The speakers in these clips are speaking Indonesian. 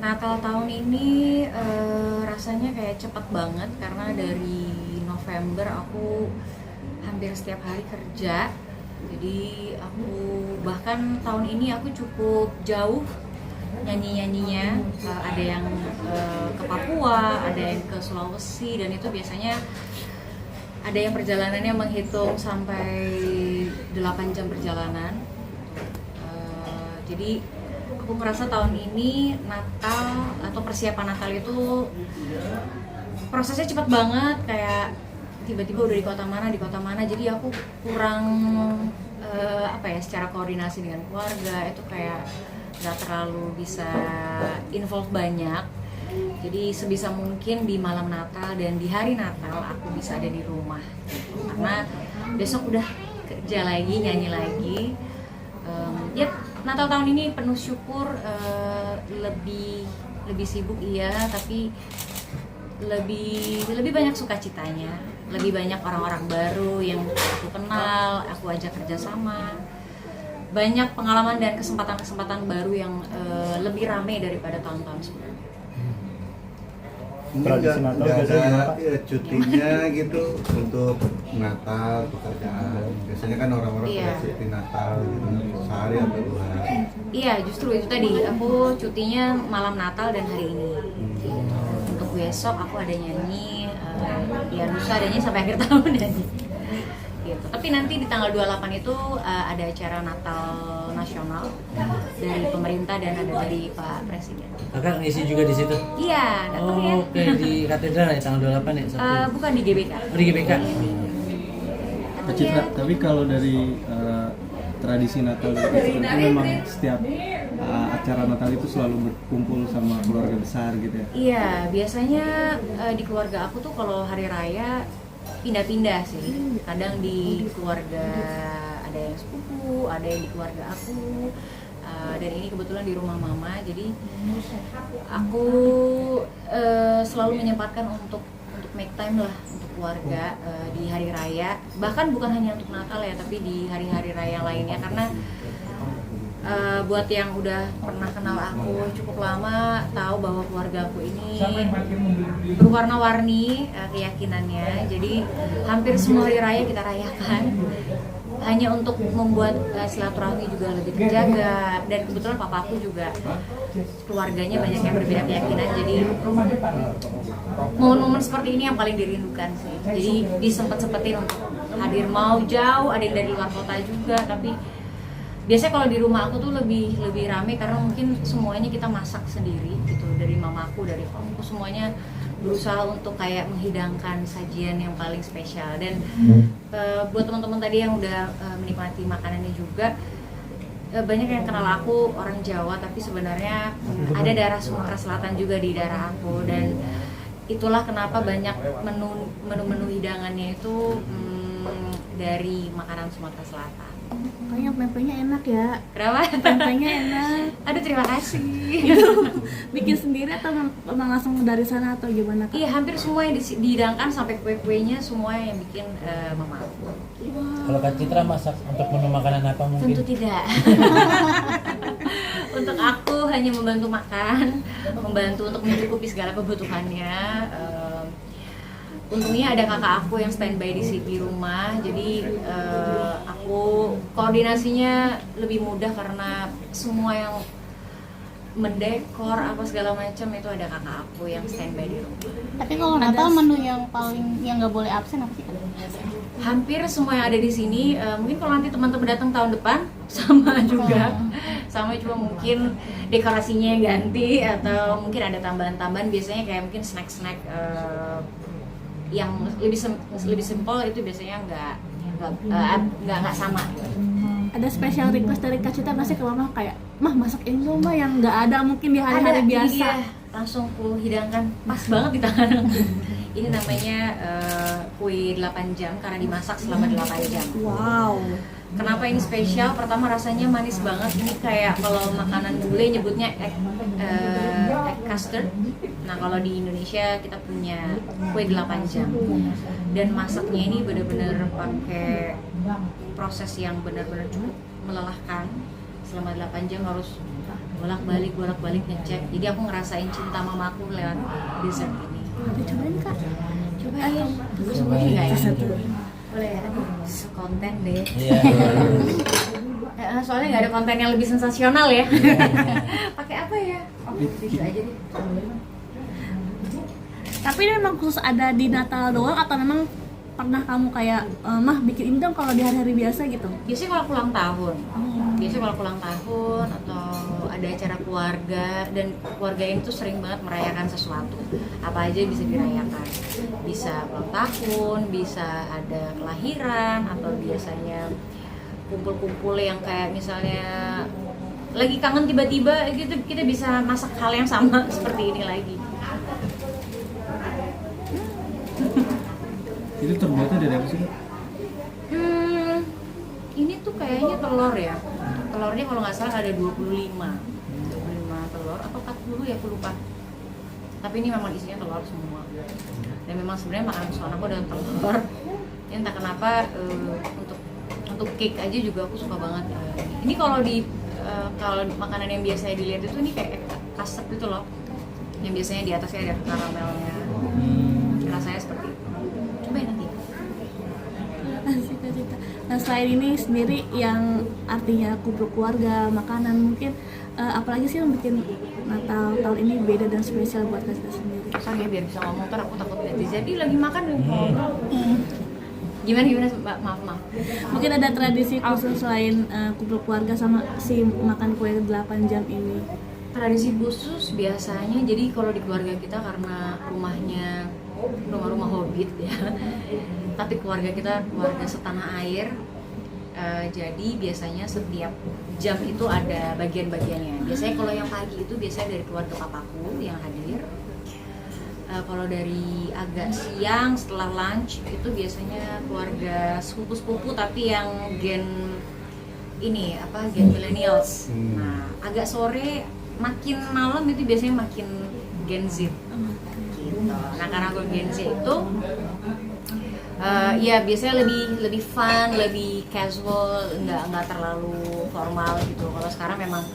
Natal tahun ini rasanya kayak cepet banget karena dari November aku hampir setiap hari kerja. Jadi aku bahkan tahun ini aku cukup jauh nyanyi-nyanyinya. Ada yang ke Papua, ada yang ke Sulawesi, dan itu biasanya ada yang perjalanannya menghitung sampai 8 jam perjalanan. Jadi aku merasa tahun ini Natal atau persiapan Natal itu prosesnya cepat banget, kayak tiba-tiba udah di kota mana, jadi aku kurang secara koordinasi dengan keluarga itu kayak nggak terlalu bisa involve banyak. Jadi sebisa mungkin di malam Natal dan di hari Natal aku bisa ada di rumah karena besok udah kerja lagi, nyanyi lagi. Natal tahun ini penuh syukur, lebih sibuk iya, tapi lebih banyak sukacitanya, lebih banyak orang-orang baru yang aku kenal, aku ajak kerjasama, banyak pengalaman dan kesempatan-kesempatan baru yang lebih ramai daripada tahun-tahun sebelumnya. Tradisi Natal biasanya gimana, Pak? Cutinya gitu untuk Natal pekerjaan. Biasanya kan orang-orang pada cuti Natal gitu, sehari atau 2 hari. Iya, justru itu tadi, aku cutinya malam Natal dan hari ini. Untuk besok aku ada nyanyi, ya lusa adanya sampai akhir tahun nyanyi. Gitu. Tapi nanti di tanggal 28 itu ada acara Natal nasional dari pemerintah dan ada dari Pak Presiden. Kakak ngisi juga di situ? Iya, datang ya. Oke, di katedral ya tanggal 28 ya? Bukan di GBK. Oh, di GBK? Pak Citra, tapi kalau dari tradisi Natal itu memang setiap acara Natal itu selalu berkumpul sama keluarga besar gitu ya? Iya, biasanya di keluarga aku tuh kalau hari raya pindah-pindah sih. Kadang di keluarga ada yang sepupu, ada yang di keluarga aku. Dan ini kebetulan di rumah mama, jadi aku selalu menyempatkan untuk make time lah untuk keluarga di hari raya. Bahkan bukan hanya untuk Natal ya, tapi di hari-hari raya lainnya, karena buat yang udah pernah kenal aku cukup lama tahu bahwa keluarga aku ini berwarna-warni keyakinannya. Jadi hampir semua hari raya kita rayakan hanya untuk membuat silaturahmi juga lebih terjaga. Dan kebetulan papa aku juga keluarganya banyak yang berbeda keyakinan, jadi momen-momen seperti ini yang paling dirindukan sih. Jadi disempet-sempetin untuk hadir, mau jauh, ada yang dari luar kota juga, tapi biasanya kalau di rumah aku tuh lebih rame karena mungkin semuanya kita masak sendiri gitu, dari mamaku, dari papaku, semuanya berusaha untuk kayak menghidangkan sajian yang paling spesial. Dan buat teman-teman tadi yang udah menikmati makanannya juga, banyak yang kenal aku orang Jawa, tapi sebenarnya ada darah Sumatera Selatan juga di darah aku, dan itulah kenapa banyak menu hidangannya itu dari makanan Sumatera Selatan. Kayaknya pempeknya enak ya. Kenapa? Pempeknya enak. Aduh, terima kasih. Bikin sendiri atau memang langsung dari sana atau gimana, Kak? Iya, hampir semua yang dihidangkan sampai kue-kuenya semua yang bikin mama aku. Kalau Kak Citra masak untuk menu makanan apa mungkin? Tentu tidak. Untuk aku hanya membantu makan, membantu untuk mencukupi segala kebutuhannya. Untungnya ada kakak aku yang standby di rumah, jadi aku koordinasinya lebih mudah karena semua yang mendekor apa segala macam itu ada kakak aku yang standby di rumah. Tapi kalau Natal menu yang nggak boleh absen apa sih, Kak? Hampir semua yang ada di sini, mungkin kalau nanti teman-teman datang tahun depan sama juga, sama, cuma mungkin dekorasinya yang ganti atau mungkin ada tambahan-tambahan. Biasanya kayak mungkin snack-snack yang lebih simpel itu biasanya nggak sama. Ada special request dari Kak Citra nggak sih ke mama, kayak mah masak ini dong mah yang nggak ada mungkin di hari-hari biasa? Dia langsung ku hidangkan, pas banget di tangan aku. Ini namanya kue 8 jam karena dimasak selama 8 jam. Wow. Kenapa ini spesial? Pertama, rasanya manis banget. Ini kayak kalau makanan bule nyebutnya egg custard. Nah, kalau di Indonesia kita punya kue 8 jam. Dan masaknya ini benar-benar pakai proses yang benar-benar cukup melelahkan. Selama 8 jam harus bolak-balik ngecek. Jadi aku ngerasain cinta mamaku lewat dessert ini. Cobain Kak. Coba ya. Semuanya nggak ya? Boleh ya? Konten deh. Iya. Soalnya nggak ada konten yang lebih sensasional ya. Pakai apa ya? Oh, tisu aja deh. Tapi ini memang khusus ada di Natal doang atau memang pernah kamu kayak mah bikin ini dong kalau di hari-hari biasa gitu? Biasanya kalau ulang tahun. Biasanya kalau ulang tahun atau ada acara keluarga, dan keluarga ini tuh sering banget merayakan sesuatu. Apa aja bisa dirayakan. Bisa ulang tahun, bisa ada kelahiran, atau biasanya kumpul-kumpul yang kayak misalnya lagi kangen tiba-tiba gitu, kita bisa masak hal yang sama seperti ini lagi. Itu terbuatnya dari apa sih Kak? Ini tuh kayaknya telur ya. Telurnya kalau nggak salah ada 25 telur atau 40 ya, aku lupa. Tapi ini memang isinya telur semua. Dan memang sebenarnya makanan kesukaan aku adalah telur. Ya, entah kenapa untuk cake aja juga aku suka banget. Ini kalau kalau makanan yang biasanya dilihat itu ini kayak custard gitu loh. Yang biasanya di atasnya ada karamelnya. Rasanya seperti itu. Cobain nanti. Nah selain ini sendiri yang artinya kumpul keluarga, makanan, mungkin apalagi sih yang bikin Natal tahun ini beda dan spesial buat Kak Citra sendiri? Sorry ya, biar bisa ngomong ntar aku takut nanti jadi lagi makan nih. Gimana Mbak? Maaf. Mungkin ada tradisi khusus selain kumpul keluarga sama si makan kue 8 jam ini? Tradisi khusus biasanya, jadi kalau di keluarga kita karena rumahnya rumah hobbit ya, tapi keluarga kita keluarga setanah air, jadi biasanya setiap jam itu ada bagian-bagiannya. Biasanya kalau yang pagi itu biasanya dari keluarga papaku yang hadir. Kalau dari agak siang setelah lunch itu biasanya keluarga sepupu-sepupu tapi yang gen millennials. Nah, agak sore makin malam itu biasanya makin Gen Z. Gitu. Nah, karena aku Gen Z itu ya biasanya lebih fun, lebih casual, nggak terlalu formal gitu. Kalau sekarang memang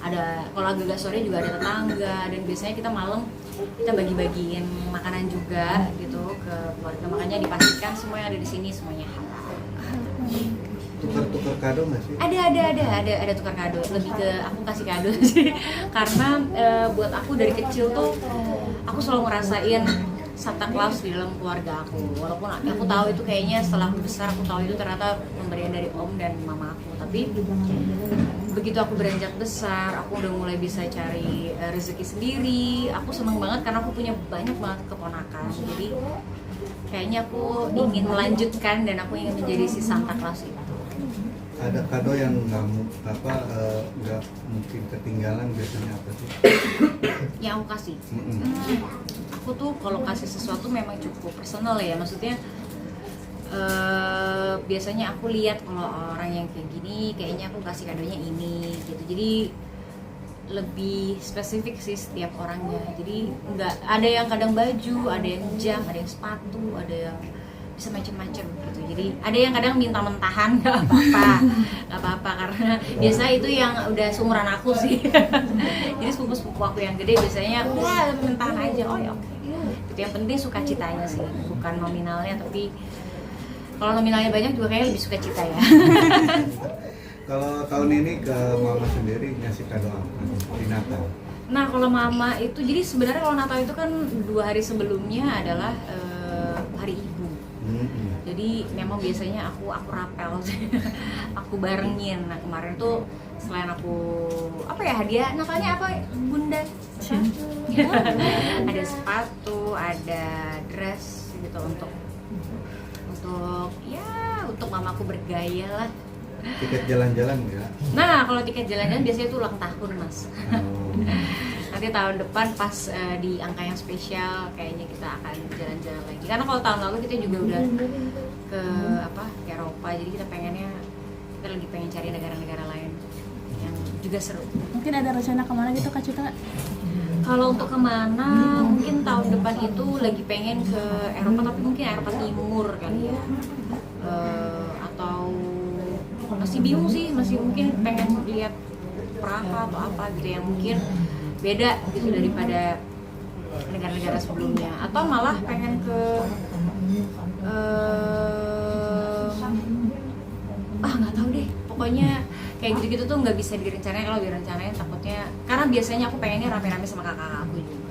ada, kalau agak sore juga ada tetangga, dan biasanya kita malam kita bagi-bagiin makanan juga gitu ke keluarga. Makanya dipastikan semua yang ada di sini semuanya halal. Tukar-tukar kado nggak sih? Ada tukar kado. Lebih ke aku kasih kado sih. Karena buat aku dari kecil tuh aku selalu ngerasain Santa Claus di dalam keluarga aku. Walaupun aku tahu itu kayaknya setelah aku besar aku tahu itu ternyata pemberian dari om dan mama aku. Tapi begitu aku beranjak besar, aku udah mulai bisa cari rezeki sendiri. Aku seneng banget karena aku punya banyak banget keponakan. Jadi kayaknya aku ingin melanjutkan dan aku ingin menjadi si Santa Claus itu. Ada kado yang nggak mungkin ketinggalan, biasanya apa sih? Yang aku kasih. Aku tuh kalau kasih sesuatu memang cukup personal ya, maksudnya biasanya aku lihat kalau orang yang kayak gini kayaknya aku kasih kadonya ini gitu. Jadi lebih spesifik sih setiap orangnya. Jadi nggak ada yang kadang baju, ada yang jam, ada yang sepatu, ada yang bisa macam-macam gitu. Jadi ada yang kadang minta mentahan, nggak apa-apa karena biasa itu yang udah seumuran aku sih. Jadi sepupu-sepupu aku yang gede biasanya udah mentahan aja. Oh ya oke. Itu yang penting sukacitanya sih, bukan nominalnya, tapi kalau nominalnya banyak juga kayaknya lebih sukacita ya. Kalau tahun ini ke mama sendiri ngasih kado apa di Natal? Nah kalau mama itu, jadi sebenarnya kalau Natal itu kan 2 hari sebelumnya adalah hari ibu. Jadi memang biasanya aku rapel, aku barengin. Nah kemarin tuh selain aku hadiah Natalnya apa bunda? Ada sepatu, ada dress gitu untuk mamaku bergaya lah. Tiket jalan-jalan ya? Nah kalau tiket jalan-jalan biasanya itu ulang tahun mas. Nanti tahun depan pas di angka yang spesial kayaknya kita akan jalan-jalan lagi. Karena kalau tahun lalu kita juga udah ke Eropa, jadi kita lagi pengen cari negara-negara lain yang juga seru. Mungkin ada rencana kemana gitu Kak Citra? Kalau untuk kemana, mungkin tahun depan itu lagi pengen ke Eropa, tapi mungkin Eropa Timur kali ya. Atau masih bingung sih, masih mungkin pengen lihat Praha atau apa gitu yang mungkin beda gitu daripada negara-negara sebelumnya, atau malah pengen ke nggak tahu deh, pokoknya kayak gitu-gitu tuh nggak bisa direncanain. Kalau direncanain takutnya, karena biasanya aku pengennya rame-rame sama kakak aku juga.